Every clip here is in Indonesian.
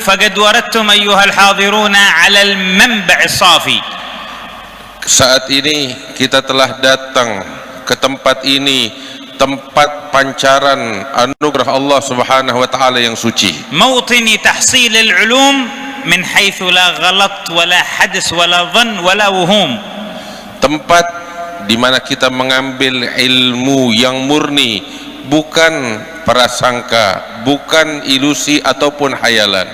فقد وردتم أيها الحاضرون على المنبع الصافي. Saat ini kita telah datang ke tempat ini, tempat pancaran anugerah Allah Subhanahu wa taala yang suci. موطن تحصيل العلوم من حيث لا غلط ولا حدث ولا ظن ولا وهوم. Tempat di mana kita mengambil ilmu yang murni, bukan prasangka, bukan ilusi ataupun hayalan.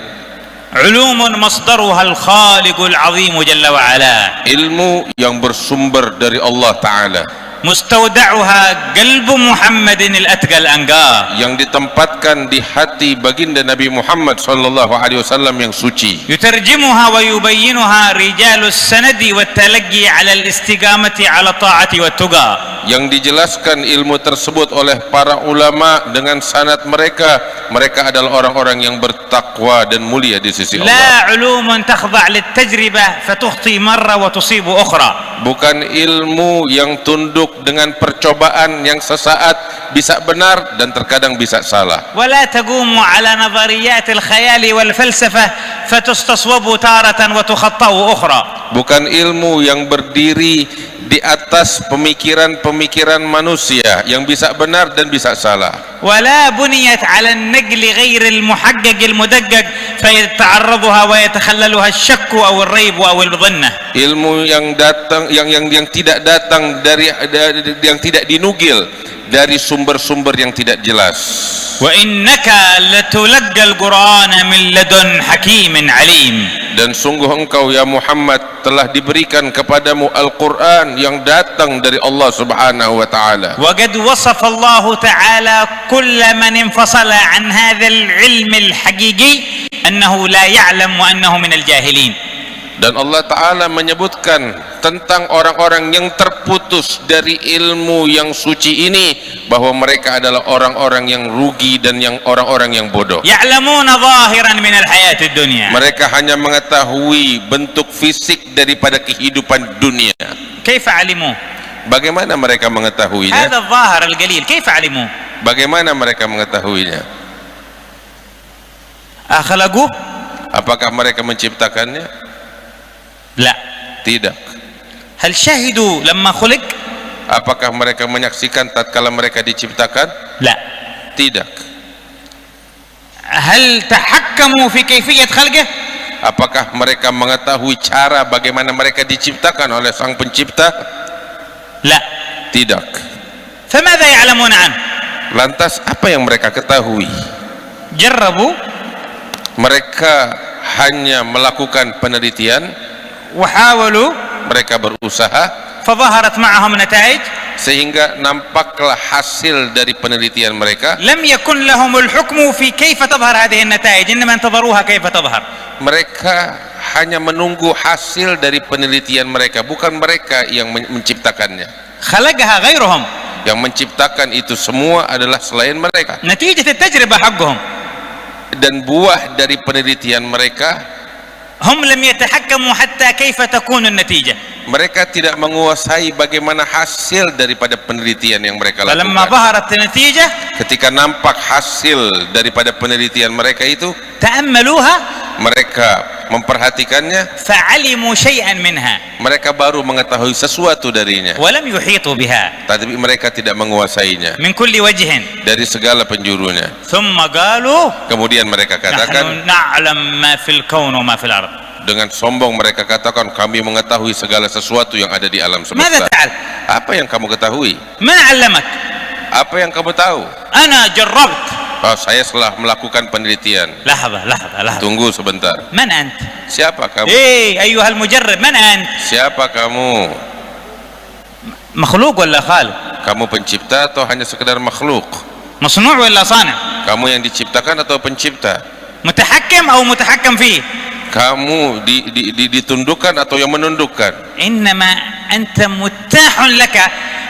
علوم مصدرها الخالق العظيم جل وعلا. Ilmu yang bersumber dari Allah Ta'ala, مستودعها قلب محمد الأتقى الأنقى. yang ditempatkan di hati baginda Nabi Muhammad sallallahu alaihi wasallam yang suci. يترجمها ويبينها رجال السند والتلقي على الاستقامة على الطاعة والتقى. Yang dijelaskan ilmu tersebut oleh para ulama dengan sanad mereka adalah orang-orang yang bertakwa dan mulia di sisi Allah. لا علوم تخضع للتجربة فتخطي مرة وتصيب أخرى. Bukan ilmu yang tunduk dengan percobaan yang sesaat bisa benar dan terkadang bisa salah. ولا تقوم على نظريات الخيال والفلسفة فتستصوب تارة وتخطأ أخرى. Bukan ilmu yang berdiri di atas pemikiran-pemikiran manusia yang bisa benar dan bisa salah. ولا بنيت على النقل غير المحقق المدقق فيتعرضها ويتخللها الشك أو الريب أو الظنة. Ilmu yang datang yang tidak datang dari yang tidak dinukil dari sumber-sumber yang tidak jelas. وإنك لتلقى القرآن من لدن حكيم عليم. Dan sungguh engkau ya Muhammad telah diberikan kepadamu Al-Quran yang datang dari Allah Subhanahu wa ta'ala. وقد وصف الله تعالى كل من انفصل عن هذا العلم الحقيقي أنه لا يعلم وأنه من الجاهلين. Dan Allah Ta'ala menyebutkan tentang orang-orang yang terputus dari ilmu yang suci ini bahwa mereka adalah orang-orang yang rugi dan yang orang-orang yang bodoh. يعلمون ظاهرا من الحياة الدنيا. Mereka hanya mengetahui bentuk fisik daripada kehidupan dunia. كيف علموا؟ Bagaimana mereka mengetahuinya? هذا الظاهر القليل كيف علموا؟ Bagaimana mereka mengetahuinya? أخلقوه؟ Apakah mereka menciptakannya? لا. Tidak. هل شهدوا لما خلق؟ Apakah mereka menyaksikan tatkala mereka diciptakan? لا. Tidak. هل تحكموا في كيفية خلقه؟ Apakah mereka mengetahui cara bagaimana mereka diciptakan oleh Sang Pencipta? لا. Tidak. فماذا يعلمون عنه؟ Lantas apa yang mereka ketahui? جربوا Mereka hanya melakukan penelitian, وحاولوا mereka berusaha, فظهرت معهم نتائج sehingga nampaklah hasil dari penelitian mereka. لم يكن لهم الحكم في كيف تظهر هذه النتائج إنما انتظروها كيف تظهر. Mereka hanya menunggu hasil dari penelitian mereka, bukan mereka yang menciptakannya. خلقها غيرهم. Yang menciptakan itu semua adalah selain mereka. نتيجة التجربة حقهم. Dan buah dari penelitian mereka, هم لم يتحكموا حتى كيف تكون النتيجة. mereka tidak menguasai bagaimana hasil daripada penelitian yang mereka فلما lakukan. ظهرت النتيجة Ketika nampak hasil daripada penelitian mereka itu, تأملوها mereka memperhatikannya, فعلموا شيئا منها mereka baru mengetahui sesuatu darinya, ولم يحيطوا بها tapi mereka tidak menguasainya من كل وجه. dari segala penjurunya. ثم قالوا Kemudian mereka katakan, نحن نعلم ما في الكون وما في الأرض. dengan sombong mereka katakan, kami mengetahui segala sesuatu yang ada di alam ماذا semesta. تعلم؟ Apa yang kamu ketahui? من علمك؟ Apa yang kamu tahu? أنا جربت. Oh, saya telah melakukan penelitian. لحظة. Tunggu sebentar. من أنت؟ Siapa kamu? أيها المجرب من أنت؟ Siapa kamu? مخلوق ولا خالق؟ Kamu pencipta atau hanya sekedar makhluk? مصنوع ولا صانع؟ Kamu yang diciptakan atau pencipta? متحكم أو متحكم فيه؟ Kamu ditundukkan atau yang menundukkan? إنما أنت متاح لك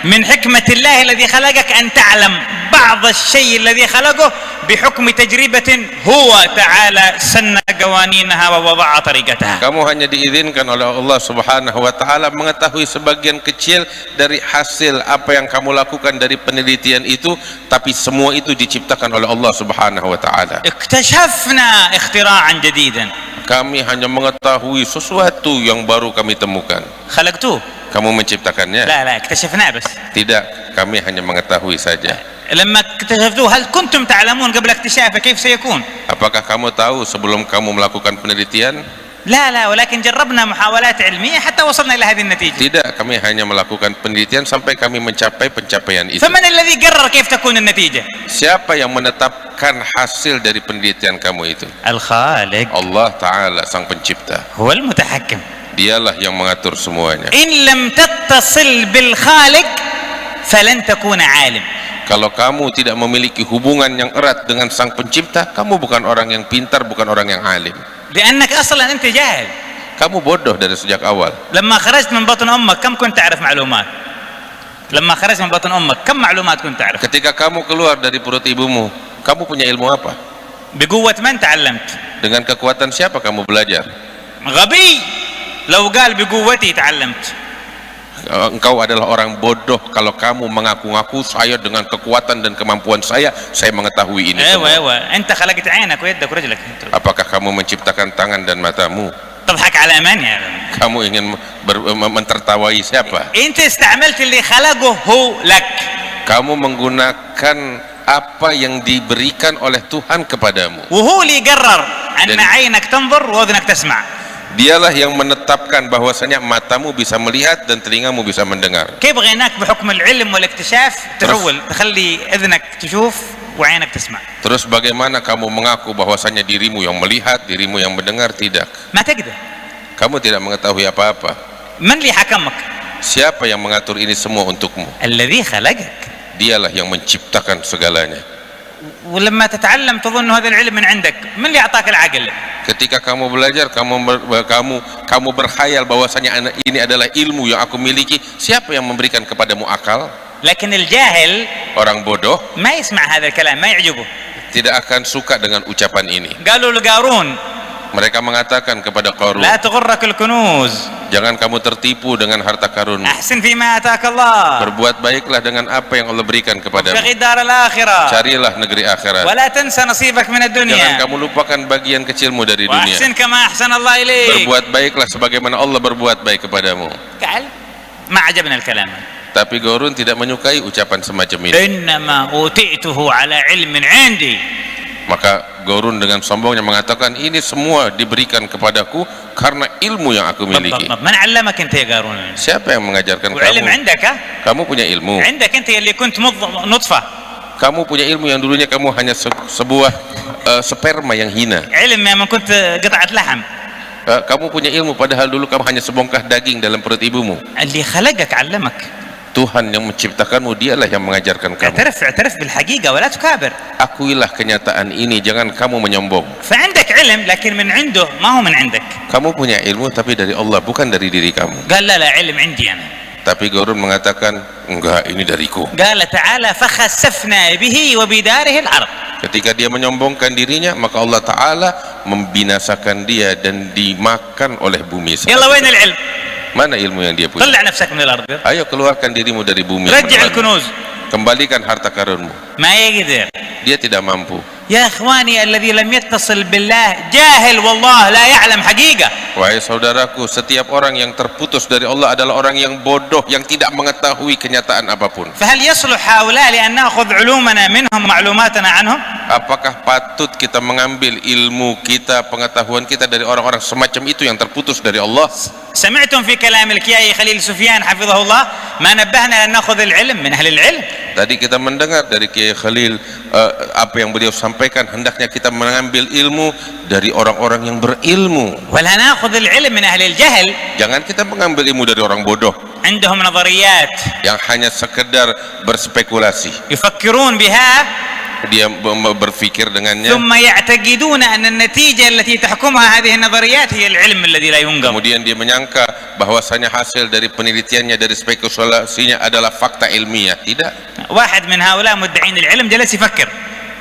من حكمة الله الذي خلقك أن تعلم بعض الشيء الذي خلقه بحكم تجربة هو تعالى سن قوانينها ووضع طريقتها. Kamu hanya diizinkan oleh Allah Subhanahu wa taala mengetahui sebagian kecil dari hasil apa yang kamu lakukan dari penelitian itu, tapi semua itu diciptakan oleh Allah Subhanahu wa taala. اكتشفنا اختراعا جديدا. Kami hanya mengetahui sesuatu yang baru kami temukan. خلقتوه؟ Kamu menciptakannya? لا اكتشفناه بس. Tidak, kami hanya mengetahui saja. لما اكتشفتوه هل كنتم تعلمون قبل اكتشافه كيف سيكون؟ Apakah kamu tahu sebelum kamu melakukan penelitian? لا ولكن جربنا محاولات علمية حتى وصلنا إلى هذه النتيجة. Tidak, kami hanya melakukan penelitian sampai kami mencapai pencapaian itu. فمن الذي قرر كيف تكون النتيجة؟ Siapa yang menetapkan hasil dari penelitian kamu itu? الخالق. Allah Ta'ala, sang pencipta. هو المتحكم. Dialah yang mengatur semuanya. إن لم تتصل بالخالق فلن تكون عالم. Kalau kamu tidak memiliki hubungan yang erat dengan sang pencipta, kamu bukan orang yang pintar, bukan orang yang alim. لأنك أصلا أنت جاهل. Kamu bodoh dari sejak awal. لما خرجت من بطن أمك كم كنت تعرف معلومات؟ لما خرجت من بطن أمك كم معلومات كنت تعرف؟ Ketika kamu keluar dari perut ibumu, kamu punya ilmu apa? بقوة من تعلمت؟ Dengan kekuatan siapa kamu belajar? غبي لو قال بقوتي تعلمت. Engkau adalah orang bodoh kalau kamu mengaku-ngaku saya dengan kekuatan dan kemampuan saya mengetahui ini semua. أنت خلقت عينك ويدك ورجلك. Apakah kamu menciptakan tangan dan matamu? تضحك على من يا؟ Kamu ingin mentertawai siapa? أنت استعملت اللي خلقه هو لك. Kamu menggunakan apa yang diberikan oleh Tuhan kepadamu. وهو اللي قرر أن عينك تنظر وأذنك تسمع. Dialah yang menetapkan bahwasanya matamu bisa melihat dan telingamu bisa mendengar. كيف غيناك بحكم العلم والاكتشاف تخلي اذنك تشوف وعينك تسمع؟ Terus bagaimana kamu mengaku bahwasanya dirimu yang melihat, dirimu yang mendengar? Tidak. ما تقدر. Kamu tidak mengetahui apa-apa. من اللي حكمك؟ Siapa yang mengatur ini semua untukmu? الذي خلقك. Dialah yang menciptakan segalanya. ولما تتعلم تظن هذا العلم من عندك، من اللي أعطاك العقل؟ Ketika kamu belajar, kamu berkhayal bahwasanya ini adalah ilmu yang aku miliki. Siapa yang memberikan kepadamu akal? لكن الجاهل Orang bodoh ما يسمع هذا الكلام، ما يعجبه. tidak akan suka dengan ucapan ini. قالوا لقارون Mereka mengatakan kepada Qarun, لا تغرك الكنوز، jangan kamu tertipu dengan harta karunmu. أحسن فيما آتاك الله، Berbuat baiklah dengan apa yang Allah berikan kepadamu. ابتغ الدار الآخرة، Carilah negeri akhirat. ولا تنسى نصيبك من Jangan الدنيا، kamu lupakan bagian kecilmu dari dunia. وأحسن كما أحسن الله إليك. Berbuat baiklah sebagaimana Allah berbuat baik kepadamu. قال ما عجبنا الكلام. Tapi Qarun tidak menyukai ucapan semacam ini. إنما أوتيته على علم عندي. Maka Qarun dengan sombongnya mengatakan, ini semua diberikan kepadaku karena ilmu yang aku miliki. من علمك أنت يا قارون؟ Siapa yang mengajarkan وعلم kamu? عندك، Kamu punya ilmu. عندك أنت اللي كنت نطفة. Kamu punya ilmu yang dulunya kamu hanya sebuah sperma yang hina. علم من كنت قطعة لحم. Kamu punya ilmu padahal dulu kamu hanya sebongkah daging dalam perut ibumu. اللي خلقك علمك. Tuhan yang menciptakanmu, dialah yang mengajarkan kamu. اعترف بالحقيقة ولا تكابر. Akuilah kenyataan ini, jangan kamu menyombong. فعندك علم لكن من عنده ما هو من عندك. Kamu punya ilmu tapi dari Allah, bukan dari diri kamu. قال لا علم عندي أنا. Tapi Qarun mengatakan, enggak, ini dariku. قال تعالى فخسفنا به وبداره الأرض. Ketika dia menyombongkan dirinya, maka Allah Ta'ala membinasakan dia dan dimakan oleh bumi. يلا وين العلم؟ Mana ilmu yang dia punya? طلع نفسك من الأرض. Ayo keluarkan dirimu dari bumi. رجع الكنوز. Kembalikan harta karunmu. ما يقدر. Dia tidak mampu. يا إخواني الذي لم يتصل بالله جاهل والله لا يعلم حقيقة. Wahai saudaraku, setiap orang yang terputus dari Allah adalah orang yang bodoh, yang tidak mengetahui kenyataan apapun. فهل يصلح هؤلاء لأن نأخذ علومنا منهم معلوماتنا عنهم؟ Apakah patut kita mengambil ilmu kita, pengetahuan kita dari orang-orang semacam itu yang terputus dari Allah? سمعتم في كلام الكيائي خليل سفيان حفظه الله ما نبهنا أن نأخذ العلم من أهل العلم. Tadi kita mendengar dari Kiai Khalil apa yang beliau sampaikan, hendaknya kita mengambil ilmu dari orang-orang yang berilmu. ولا نأخذ العلم من أهل الجهل. Jangan kita mengambil ilmu dari orang bodoh عندهم نظريات yang hanya sekedar berspekulasi, يفكرون بها dia berpikir dengannya, ثم يعتقدون أن النتيجة التي تحكمها هذه النظريات هي العلم الذي لا ينقض. kemudian dia menyangka bahwasanya hasil dari penelitiannya, dari spekulasinya adalah fakta ilmiah. Tidak. واحد من هؤلاء مدعين العلم جلس يفكر.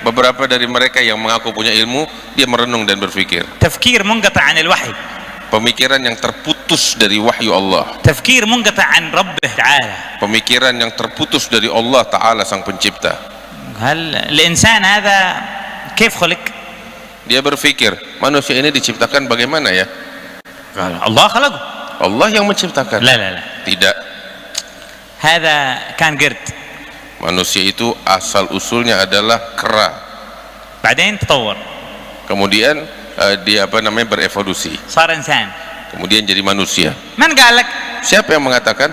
Beberapa dari mereka yang mengaku punya ilmu, dia merenung dan berpikir. تفكير منقطع عن الوحي. Pemikiran yang terputus dari wahyu Allah. تفكير منقطع عن ربه تعالى. Pemikiran yang terputus dari Allah Ta'ala sang pencipta. هل الإنسان هذا كيف خلق؟ Dia berpikir, manusia ini diciptakan bagaimana ya? قال الله خلقه. Allah yang menciptakan. لا لا لا. Tidak. هذا كان قرد. Manusia itu asal usulnya adalah kera. بعدين تطور. Kemudian dia berevolusi. صار إنسان. Kemudian jadi manusia. من قال لك؟ Siapa yang mengatakan?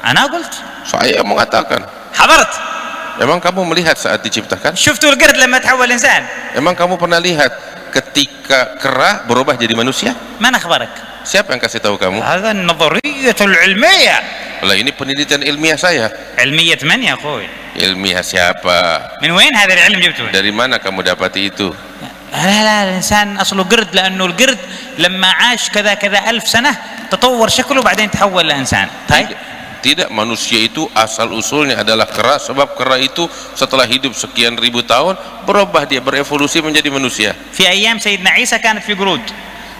أنا قلت. Saya yang mengatakan. حضرت. Emang kamu melihat saat diciptakan? شفتوا القرد لما تحول إنسان؟ Emang kamu pernah lihat ketika kera berubah jadi manusia? من أخبرك؟ Siapa yang kasih tahu kamu? هذا النظرية العلمية. Lah ini penelitian ilmiah saya. علمية من يا أخوي؟ Ilmiah siapa? من وين هذا العلم جبته؟ Dari mana kamu dapati itu? لا لا الإنسان أصله قرد لأنه القرد لما عاش كذا كذا 1000 سنة تطور شكله بعدين تحول لإنسان. طيب Tidak, manusia itu asal usulnya adalah kera, sebab kera itu setelah hidup sekian ribu tahun berubah, dia berevolusi menjadi manusia. في أيام سيدنا عيسى كانت في قرود.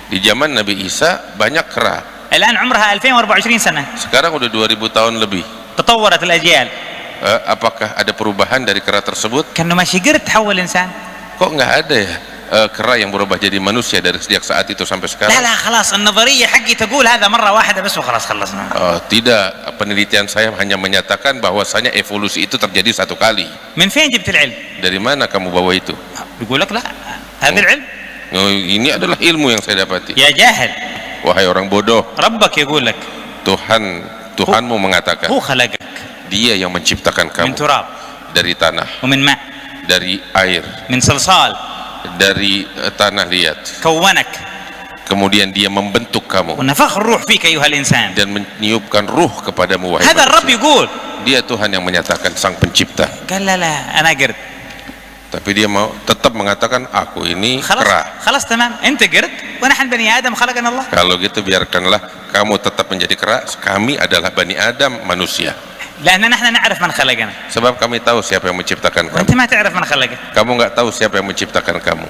Di zaman Nabi Isa banyak kera. الآن عمرها 2024 سنة. Sekarang udah 2000 tahun lebih. تطورت الأجيال. Apakah ada perubahan dari kera tersebut? كأنه ماشي قرد تحول إنسان. Kok nggak ada ya kera yang berubah jadi manusia dari sejak saat itu sampai sekarang? لا لا خلاص النظرية حقي تقول هذا مرة واحدة بس وخلاص خلصنا. Tidak, penelitian saya hanya menyatakan bahwasanya evolusi itu terjadi satu kali. من فين جبت العلم؟ Dari mana kamu bawa itu? يقول لك لا هذا العلم. Ini adalah ilmu yang saya dapati. يا جاهل. Wahai orang bodoh, ربك يقول لك. Tuhanmu mengatakan, هو خلقك. Dia yang menciptakan من kamu تراب. dari tanah, ومن ماء. dari air, من صلصال. dari tanah liat. كونك. Kemudian dia membentuk kamu ونفخ الروح فيك أيها الإنسان. dan meniupkan ruh kepadamu, wahai هذا الرب manusia. يقول. Dia Tuhan yang menyatakan, sang pencipta. قال لا لا أنا قرد. Tapi dia mau tetap mengatakan, aku ini خلاص kera. خلاص تمام أنت قرد ونحن بني آدم خلقنا الله. Kalau gitu biarkanlah kamu tetap menjadi kera, kami adalah Bani Adam, manusia. لأن نحن نعرف من خلقنا. Sebab kami tahu siapa yang menciptakan وأنت kamu. ما تعرف من خلقك. Kamu nggak tahu siapa yang menciptakan kamu.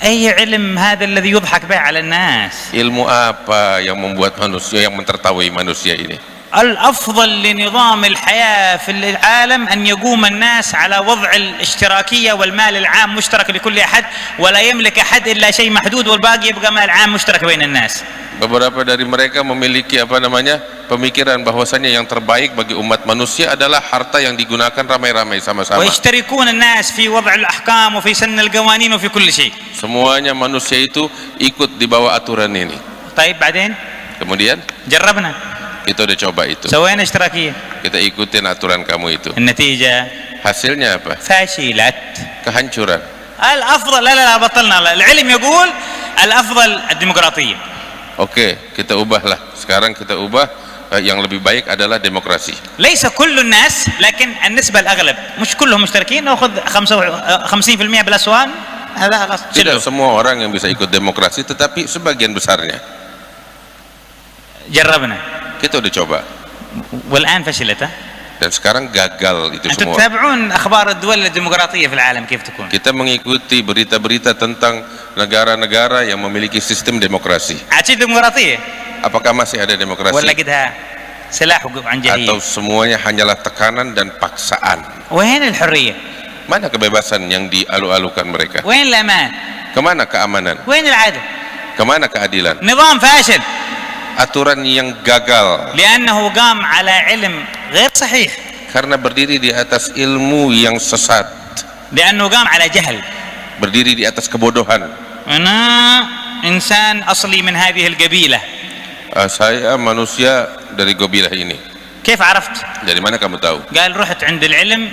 أي علم هذا الذي يضحك به على الناس؟ Ilmu apa yang membuat manusia, yang mentertawai manusia ini? الأفضل لنظام الحياة في العالم أن يقوم الناس على وضع الاشتراكية والمال العام مشترك لكل أحد ولا يملك أحد إلا شيء محدود والباقي يبقى مال عام مشترك بين الناس. Beberapa dari mereka memiliki pemikiran bahwasanya yang terbaik bagi umat manusia adalah harta yang digunakan ramai-ramai sama-sama. ويشتركون الناس في وضع الأحكام وفي سن القوانين وفي كل شيء. Semuanya manusia itu ikut di bawah aturan ini. طيب بعدين Kemudian جربنا kita udah coba itu. سوينا اشتراكية. Kita ikutin aturan kamu itu. النتيجة Hasilnya apa? فشلت. Kehancuran. الأفضل لا لا لا بطلنا العلم يقول الأفضل الديمقراطية. Oke, kita ubahlah. Sekarang kita ubah, yang lebih baik adalah demokrasi. ليس كل الناس لكن النسبة الأغلب مش كلهم مشتركين نأخذ 50% بالأسوان هذا خلاص. Tidak semua orang yang bisa ikut demokrasi, tetapi sebagian besarnya. جربنا. Kita udah coba. والآن فشلت. Dan sekarang gagal itu أنتم semua. تتابعون أخبار الدول الديمقراطية في العالم كيف تكون؟ Kita mengikuti berita-berita tentang negara-negara yang memiliki sistem demokrasi. عاد ديمقراطية Apakah masih ada demokrasi? ولا قدها سلاح وقف عن جهية؟ Atau semuanya hanyalah tekanan dan paksaan? وين الحرية؟ Mana kebebasan yang dialu-alukan mereka? وين الأمان؟ Kemana keamanan? وين العدل؟ Kemana keadilan? نظام فاشل Aturan yang gagal لأنه قام على علم غير صحيح. karena berdiri di atas ilmu yang sesat, لأنه قام على جهل. berdiri di atas kebodohan. أنا إنسان أصلي من هذه القبيلة. Saya manusia dari gobilah ini. كيف عرفت؟ Dari mana kamu tahu? قال رحت عند العلم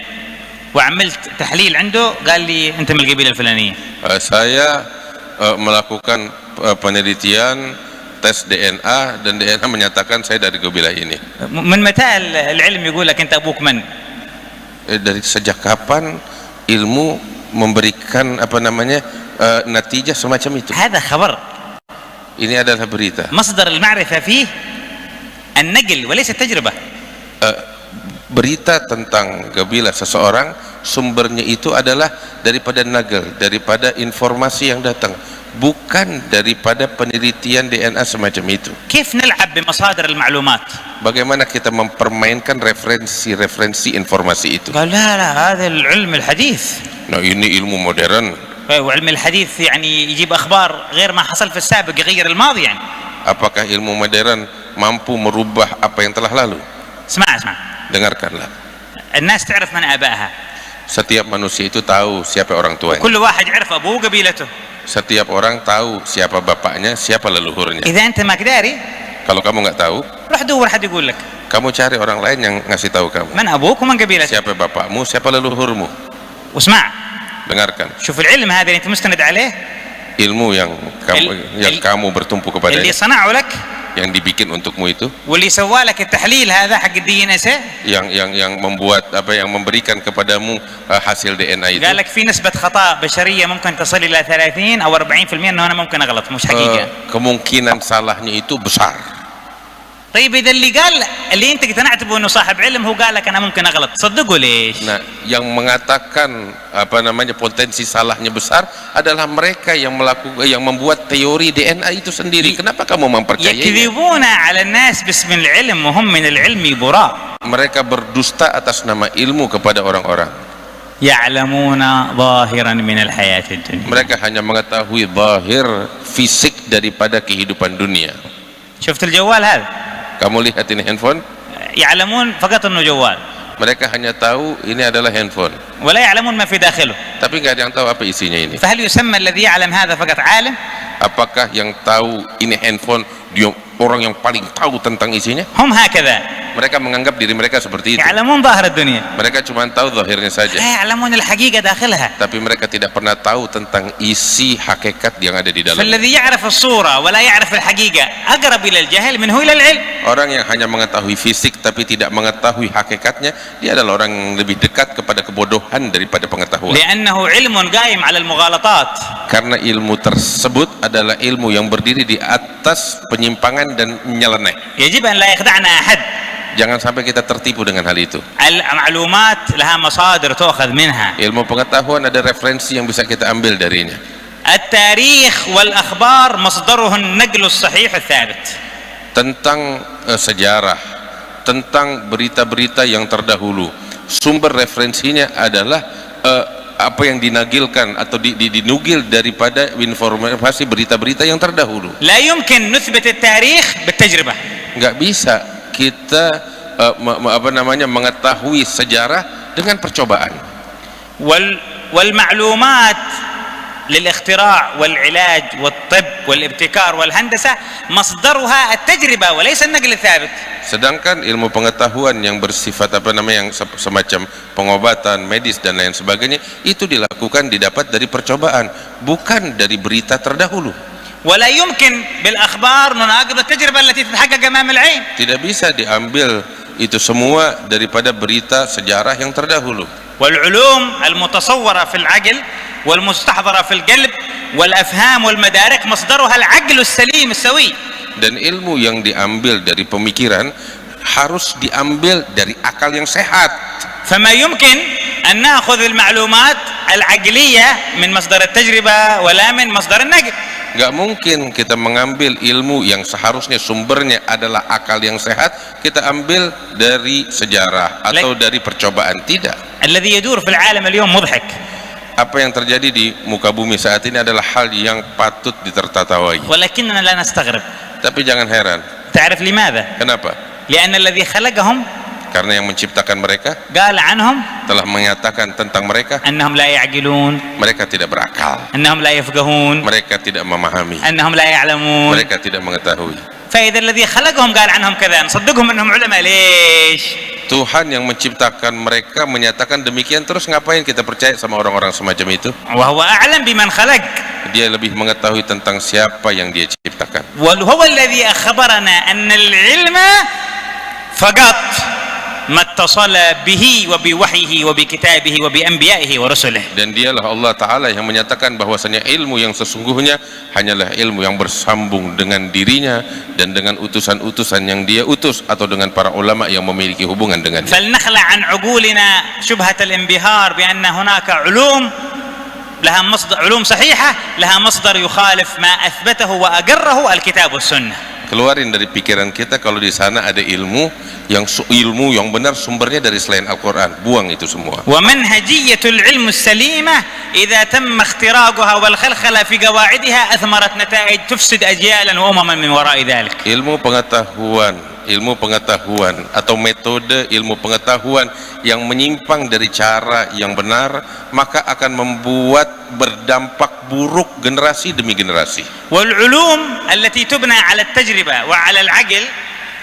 وعملت تحليل عنده قال لي أنت من القبيلة الفلانية. Saya melakukan penelitian, tes DNA, dan DNA menyatakan saya dari gobilah ini. من متى العلم يقول لك أنت أبوك من؟ Dari sejak kapan ilmu memberikan natijah semacam itu. هذا خبر. Ini adalah berita. مصدر المعرفة فيه النقل وليس التجربة. Berita tentang kabilah seseorang sumbernya itu adalah daripada nagal, daripada informasi yang datang, bukan daripada penelitian DNA semacam itu. كيف نلعب بمصادر المعلومات؟ Bagaimana kita mempermainkan referensi informasi itu? قال لا هذا العلم الحديث. Nah, ini ilmu modern. وعلم الحديث يعني يجيب أخبار غير ما حصل في السابق، يغير الماضي يعني. Apakah ilmu modern mampu merubah apa yang telah lalu? اسمع Dengarkanlah. الناس تعرف من آبائها. Setiap manusia itu tahu siapa orang tuanya. كل واحد يعرف أبوه وقبيلته. Setiap orang tahu siapa bapaknya, siapa leluhurnya. إذا أنت ما قداري Kalau kamu nggak tahu, روح دور حد يقول لك kamu cari orang lain yang ngasih tahu kamu. من أبوك ومن قبيلتك. Siapa bapakmu, siapa leluhurmu. واسمع Dengarkan. شوف العلم هذا اللي أنت مستند عليه، Ilmu yang kamu bertumpu اللي kepadanya, صنعه لك yang dibikin untukmu itu, واللي سوى لك التحليل هذا حق الدي ان اس، yang membuat yang memberikan kepadamu hasil DNA itu. قال لك في نسبة خطأ بشرية ممكن تصل إلى 30 أو 40% إنه أنا ممكن أغلط، مش حقيقة. Kemungkinan salahnya itu besar. طيب إذا اللي أنت اقتنعت به إنه صاحب علم هو قال لك أنا ممكن أغلط، صدقه ليش؟ Nah, yang mengatakan potensi salahnya besar adalah mereka yang membuat teori DNA itu sendiri. Kenapa kamu mempercayainya? يكذبون على الناس باسم العلم وهم من العلم براء. Mereka berdusta atas nama ilmu kepada orang-orang. يعلمون ظاهرا من الحياة الدنيا. Mereka hanya mengetahui zahir fisik daripada kehidupan dunia. شفت الجوال هذا؟ Kamu lihat ini handphone? يعلمون فقط إنه جوال. Mereka hanya tahu ini adalah handphone, ولا يعلمون ما في داخله. tapi nggak ada yang tahu apa isinya ini. فهل يسمى الذي يعلم هذا فقط عالم؟ Apakah yang tahu ini handphone dia orang yang paling tahu tentang isinya? هم هكذا Mereka menganggap diri mereka seperti itu. يعلمون ظاهر الدنيا، Mereka cuma tahu zahirnya saja, لا يعلمون الحقيقة داخلها. tapi mereka tidak pernah tahu tentang isi hakikat yang ada di dalamnya. فالذي يعرف الصورة ولا يعرف الحقيقة أقرب إلى الجهل منه إلى العلم. Orang yang hanya mengetahui fisik tapi tidak mengetahui hakikatnya, dia adalah orang yang lebih dekat kepada kebodohan daripada pengetahuan. لأنه علم قائم على المغالطات. Karena ilmu tersebut adalah ilmu yang berdiri di atas penyimpangan dan nyeleneh. يجب أن لا يخدعنا أحد. Jangan sampai kita tertipu dengan hal itu. المعلومات لها مصادر تؤخذ منها. Ilmu pengetahuan ada referensi yang bisa kita ambil darinya. التاريخ والأخبار مصدره النقل الصحيح الثابت. Tentang sejarah, tentang berita-berita yang terdahulu, sumber referensinya adalah apa yang dinagilkan atau dinugil daripada informasi berita-berita yang terdahulu. لا يمكن نثبت التاريخ بالتجربة. Nggak bisa kita mengetahui sejarah dengan percobaan. والمعلومات للاختراع والعلاج والطب والابتكار والهندسة مصدرها التجربة وليس النقل الثابت. Sedangkan ilmu pengetahuan yang bersifat yang semacam pengobatan medis dan lain sebagainya itu didapat dari percobaan, bukan dari berita terdahulu. ولا يمكن بالأخبار نناقض التجربة التي تتحقق أمام العين. Tidak bisa diambil itu semua daripada berita sejarah yang terdahulu. والعلوم المتصورة في العقل والمستحضرة في القلب والأفهام والمدارك مصدرها العقل السليم السوي. Dan ilmu yang diambil dari pemikiran harus diambil dari akal yang sehat. فما يمكن أن نأخذ المعلومات العقلية من مصدر التجربة ولا من مصدر النقل. Nggak mungkin kita mengambil ilmu yang seharusnya sumbernya adalah akal yang sehat, kita ambil dari sejarah atau dari percobaan. Tidak. الذي يدور في العالم اليوم مضحك. Apa yang terjadi di muka bumi saat ini adalah hal yang patut ditertawai. ولكننا لا نستغرب. Tapi jangan heran. تعرف لماذا؟ Kenapa? لأن الذي خلقهم Karena yang menciptakan mereka قال عنهم telah menyatakan tentang mereka, أنهم لا يعقلون، mereka tidak berakal, أنهم لا يفقهون، mereka tidak memahami, أنهم لا يعلمون. mereka tidak mengetahui. فإذا الذي خلقهم قال عنهم كذا نصدقهم أنهم علماء ليش؟ Tuhan yang menciptakan mereka menyatakan demikian, terus ngapain kita percaya sama orang-orang semacam itu? وهو أعلم بمن خلق. Dia lebih mengetahui tentang siapa yang dia ciptakan. وهو الذي أخبرنا أن العلم فقط ما اتصل به وبوحيه وبكتابه وبأنبيائه ورسله. Dan dialah Allah Ta'ala yang menyatakan bahwasanya ilmu yang sesungguhnya hanyalah ilmu yang bersambung dengan dirinya dan dengan utusan-utusan yang dia utus, atau dengan para ulama yang memiliki hubungan dengannya. فلنخلع عن عقولنا شبهة الانبهار بأن هناك علوم لها مصدر، علوم صحيحة لها مصدر يخالف ما أثبته وأقره الكتاب والسنة. Keluarin dari pikiran kita kalau di sana ada ilmu yang benar sumbernya dari selain Al-Quran. Buang itu semua. ومنهجية العلم السليمة إذا تم اختراقها والخلخلة في قواعدها أثمرت نتائج تفسد أجيالا وأمما من وراء ذلك. Ilmu pengetahuan atau metode ilmu pengetahuan yang menyimpang dari cara yang benar, maka akan membuat berdampak buruk generasi demi generasi. والعلوم التي تبنى على التجربة وعلى العقل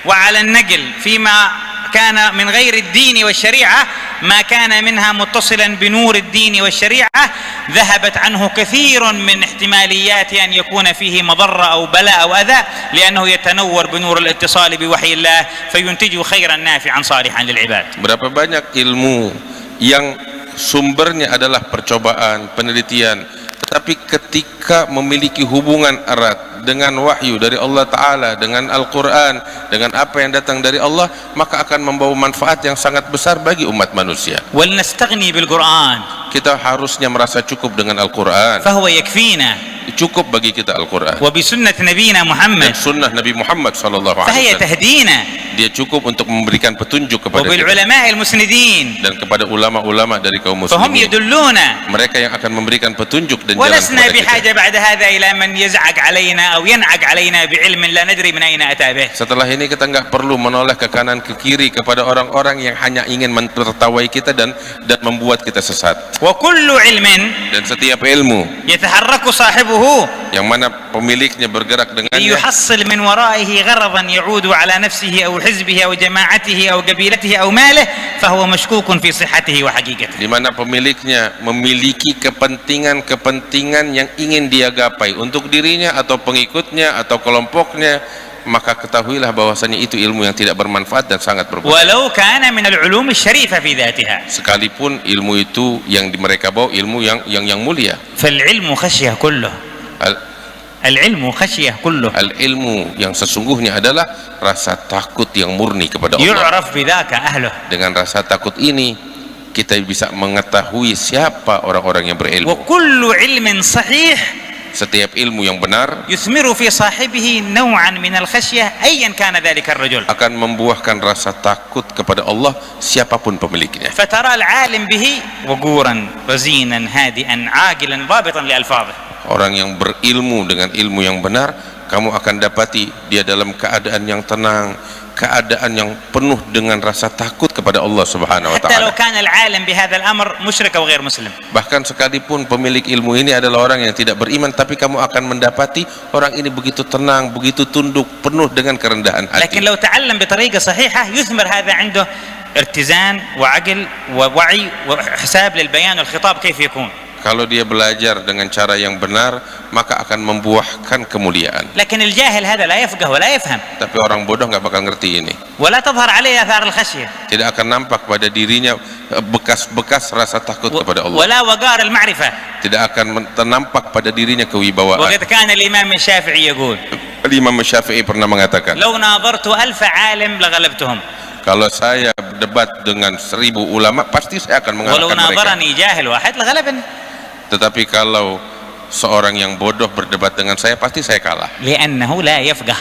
وعلى النقل فيما كان من غير الدين والشريعة ما كان منها متصلا بنور الدين والشريعة ذهبت عنه كثير من احتماليات أن يكون فيه مضرة أو بلاء أو أذى، لأنه يتنور بنور الاتصال بوحي الله فينتج خيرا نافعا صالحا للعباد. Berapa banyak ilmu yang sumbernya adalah percobaan, penelitian, tetapi ketika memiliki hubungan erat dengan wahyu dari Allah Ta'ala, dengan Al-Quran, dengan apa yang datang dari Allah, maka akan membawa manfaat yang sangat besar bagi umat manusia. ولنستغني بالقرآن. Kita harusnya merasa cukup dengan Al-Quran. فهو يكفينا. Cukup bagi kita Al-Quran. وبسنة نبينا Dan محمد. sunnah Nabi Muhammad sallallahu alaihi فهي wasallam. تهدينا. Dia cukup untuk memberikan petunjuk kepada kita وبالعلماء المسندين. dan kepada ulama-ulama dari kaum فهم muslimin. يدلونا. Mereka yang akan memberikan petunjuk dan jalan ولسنا kepada kita. بحاجة بعد هذا إلى من يزعق علينا أو ينعق علينا بعلم لا ندري من أين أتى به. Setelah ini kita nggak perlu menoleh ke kanan ke kiri kepada orang-orang yang hanya ingin menertawai kita dan membuat kita sesat. وكل علم Dan setiap ilmu يتحرك صاحبه yang mana pemiliknya bergerak dengannya ليحصل من ورائه غرضا يعود على نفسه أو حزبه أو جماعته أو قبيلته أو ماله فهو مشكوك في صحته وحقيقته. di mana pemiliknya memiliki kepentingan yang ingin dia gapai untuk dirinya atau pengikutnya atau kelompoknya, maka ketahuilah bahwasanya itu ilmu yang tidak bermanfaat dan sangat berbahaya. ولو كان من العلوم الشريفة في ذاتها. Sekalipun ilmu itu yang mereka bawa ilmu yang mulia. فالعلم خشية كله. العلم خشية كله. Al-ilmu yang sesungguhnya adalah rasa takut yang murni kepada Allah. يعرف بذاك أهله. Dengan rasa takut ini kita bisa mengetahui siapa orang-orang yang berilmu. وكل علم صحيح Setiap ilmu yang benar يثمر في صاحبه نوعا من الخشية أيا كان ذلك الرجل. akan membuahkan rasa takut kepada Allah siapapun pemiliknya. فترى العالم به وقورا رزينا هادئا عاقلا ضابطا لألفاظه. Orang yang berilmu dengan ilmu yang benar, kamu akan dapati dia dalam keadaan yang tenang, keadaan yang penuh dengan rasa takut kepada Allah Subhanahu wa حتى لو taala. كان العالم بهذا الأمر مشرك أو غير مسلم. Bahkan sekalipun pemilik ilmu ini adalah orang yang tidak beriman, tapi kamu akan mendapati orang ini begitu tenang, begitu tunduk, penuh dengan kerendahan hati. لكن لو تعلم بطريقة صحيحة يثمر هذا عنده ارتزان وعقل ووعي وحساب للبيان والخطاب كيف يكون. Kalau dia belajar dengan cara yang benar, maka akan membuahkan kemuliaan. لكن الجاهل هذا لا يفقه ولا يفهم. Tapi orang bodoh nggak bakal ngerti ini. ولا تظهر عليه آثار الخشية. Tidak akan nampak pada dirinya bekas-bekas rasa takut kepada Allah. ولا وقار المعرفة. Tidak akan nampak pada dirinya kewibawaan. وقد كان الإمام الشافعي يقول Imam Syafi'i pernah mengatakan, لو ناظرت 1000 عالم لغلبتهم. kalau saya debat dengan 1000 ulama, pasti saya akan ولو mengalahkan mereka. ناظرني جاهل واحد لغلبني. Tetapi kalau seorang yang bodoh berdebat dengan saya, pasti saya kalah. لأنه لا يفقه.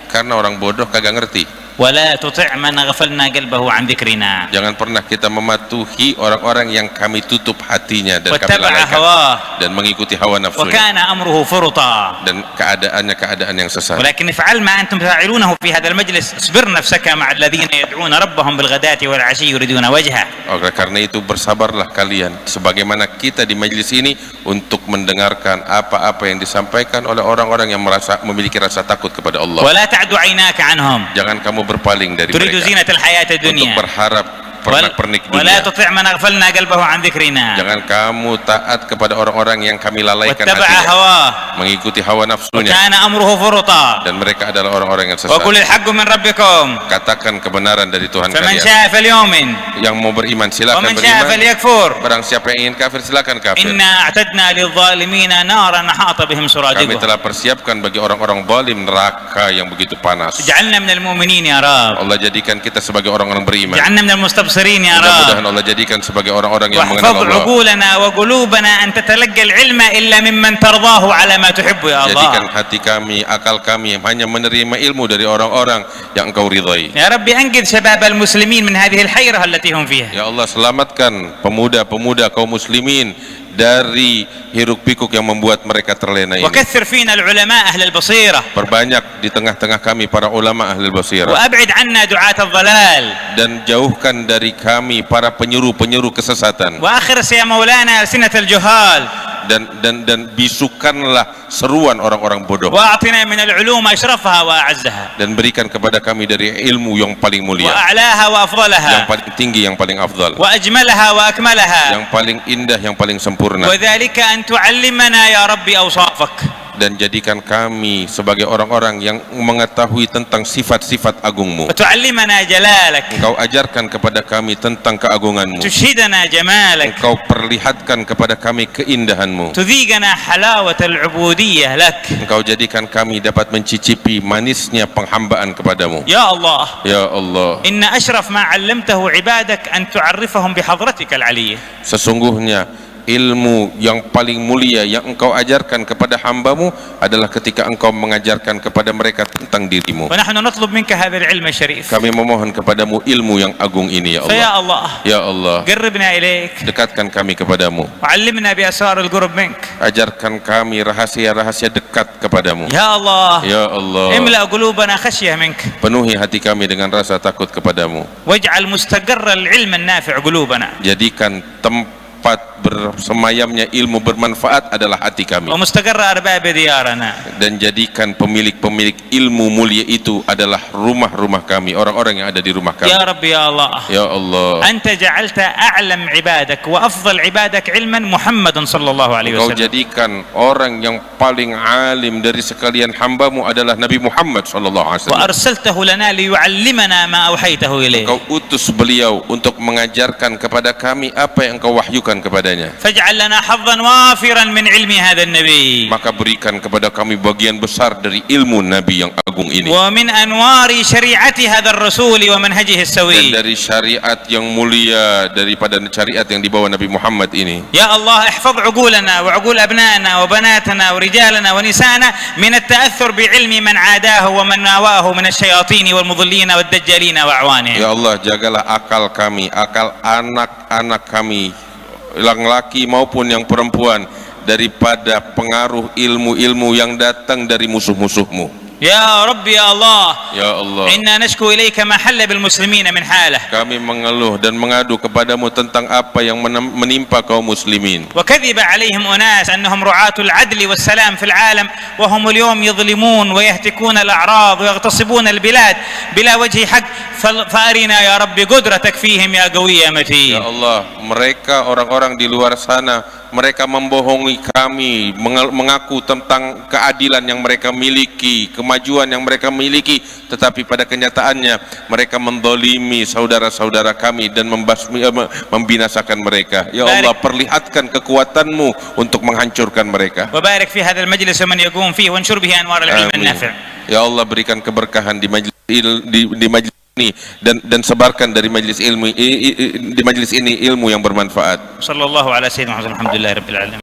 Karena orang bodoh kagak ngerti. ولا تطع من غفلنا قلبه عن ذكرنا. Jangan pernah kita mematuhi orang-orang yang kami tutup hatinya dan kami واتبع lalaikan هواه. dan mengikuti hawa nafsunya وكان أمره فرطا. dan keadaannya keadaan yang sesat. ولكن افعل ما أنتم تفعلونه في هذا المجلس. اصبر نفسك مع الذين يدعون ربهم بالغداة والعشي يريدون وجهه. Oleh karena itu bersabarlah kalian sebagaimana kita di majelis ini untuk mendengarkan apa-apa yang disampaikan oleh orang-orang yang memiliki rasa takut kepada Allah. ولا تعد عيناك عنهم. Jangan kamu berpaling dari تريد mereka زينة الحياة untuk الدنيا. berharap pernak-pernik ولا dunia. تطع من أغفلنا قلبه عن ذكرنا Jangan kamu taat kepada orang-orang yang kami lalaikan واتبع hatinya, هواه mengikuti hawa nafsunya, وكان أمره فرطا dan mereka adalah orang-orang yang sesat. وقل الحق من ربكم Katakan kebenaran dari Tuhan فمن kalian. شاء فليؤمن Yang mau beriman silakan ومن شاء beriman. فليكفر Barang siapa yang ingin kafir silakan kafir. إنا أعتدنا للظالمين نارا أحاط بهم Kami سرادقها telah persiapkan bagi orang-orang zalim neraka yang begitu panas. اجعلنا من المؤمنين يا رب Allah jadikan kita sebagai orang-orang beriman. اجعلنا من المستبصرين يا Mudah-mudahan رب Allah jadikan sebagai orang-orang yang mengenal واحفظ Allah. عقولنا وقلوبنا أن تتلقى العلم إلا ممن ترضاه على ما تحب يا Jadikan الله hati kami, akal kami hanya menerima ilmu dari orang-orang yang Engkau ridhai. يا رب أنقذ شباب المسلمين من هذه الحيرة التي هم فيها Ya Allah, selamatkan pemuda-pemuda kaum muslimin dari hiruk pikuk yang membuat mereka terlena ini. وكثر فينا العلماء أهل البصيرة Perbanyak di tengah-tengah kami para ulama ahli basirah, وأبعد عنا دعاة الضلال dan jauhkan dari kami para penyuruh-penyuruh kesesatan, وأخرس يا مولانا ألسنة الجهال dan bisukanlah seruan orang-orang bodoh, وأعطنا من العلوم أشرفها وأعزها dan berikan kepada kami dari ilmu yang paling mulia, وأعلاها yang وأفضلها paling tinggi, yang paling afdal, وأجملها وأكملها yang paling indah, yang paling sempurna. وذلك أن تعلمنا يا ربي أوصافك Dan jadikan kami sebagai orang-orang yang mengetahui tentang sifat-sifat agungmu. وتعلمنا جلالك Engkau ajarkan kepada kami tentang keagunganmu. تشهدنا جمالك Engkau perlihatkan kepada kami keindahanmu. تذيقنا حلاوة العبودية لك Engkau jadikan kami dapat mencicipi manisnya penghambaan kepadamu. يا الله Ya Allah, إن أشرف ما علمته عبادك أن تعرفهم بحضرتك العلية sesungguhnya ilmu yang paling mulia yang Engkau ajarkan kepada hambamu adalah ketika Engkau mengajarkan kepada mereka tentang dirimu. ونحن نطلب منك هذا العلم الشريف Kami memohon kepadamu ilmu yang agung ini, ya Allah. فيا الله Ya Allah, قربنا إليك dekatkan kami kepadamu. وعلمنا بأسرار القرب منك Ajarkan kami rahasia-rahasia dekat kepadamu. يا الله Ya Allah, املأ قلوبنا خشية منك penuhi hati kami dengan rasa takut kepadamu. واجعل مستقر العلم النافع قلوبنا Jadikan tempat bersemayamnya ilmu bermanfaat adalah hati kami, ومستقر أرباب ديارنا dan jadikan pemilik-pemilik ilmu mulia itu adalah rumah-rumah kami, orang-orang yang ada di rumah kami. يا رب يا الله Ya Allah, أنت جعلت أعلم عبادك وأفضل عبادك علما محمد صلى الله عليه Engkau وسلم jadikan orang yang paling alim dari sekalian hambamu adalah Nabi Muhammad SAW. وأرسلته لنا ليعلمنا ما أوحيته إليه Engkau utus beliau untuk mengajarkan kepada kami apa yang Engkau wahyukan kepadanya. فاجعل لنا حظا وافرا من علم هذا النبي Maka berikan kepada kami bagian besar dari ilmu Nabi yang agung ini, ومن أنوار شريعة هذا الرسول ومنهجه dan السوي dari syariat yang mulia daripada syariat yang dibawa Nabi Muhammad ini. يا الله احفظ عقولنا وعقول أبنائنا وبناتنا ورجالنا ونساءنا من التأثر بعلم من عاداه ومن ناواه من الشياطين والمضلين والدجالين وأعوانهم. Ya Allah, jagalah akal kami, akal anak-anak kami, yang laki maupun yang perempuan, daripada pengaruh ilmu-ilmu yang datang dari musuh-musuhmu. يا رب يا الله Ya Allah, إنا نشكو إليك ما حل بالمسلمين من حاله kami mengeluh dan mengadu kepadamu tentang apa yang menimpa kaum muslimin. وكذب عليهم أناس أنهم رعاة العدل والسلام في العالم وهم اليوم يظلمون ويهتكون الأعراض ويغتصبون البلاد بلا وجه حق فأرنا يا رب قدرتك فيهم يا قوي يا Ya متين. Allah, mereka orang-orang di luar sana, mereka membohongi kami, mengaku tentang keadilan yang mereka miliki, kemajuan yang mereka miliki, tetapi pada kenyataannya mereka mendolimi saudara-saudara kami dan membinasakan mereka. Ya Allah, perlihatkan kekuatanmu untuk menghancurkan mereka. وبارك في هذا المجلس ومن يقوم فيه وانشر به أنوار العلم Amin. النافع. Ya Allah, berikan keberkahan di majlis ini dan sebarkan dari majlis ilmu di majlis ini ilmu yang bermanfaat. صلى الله على سيدنا محمد الحمد لله رب العالمين.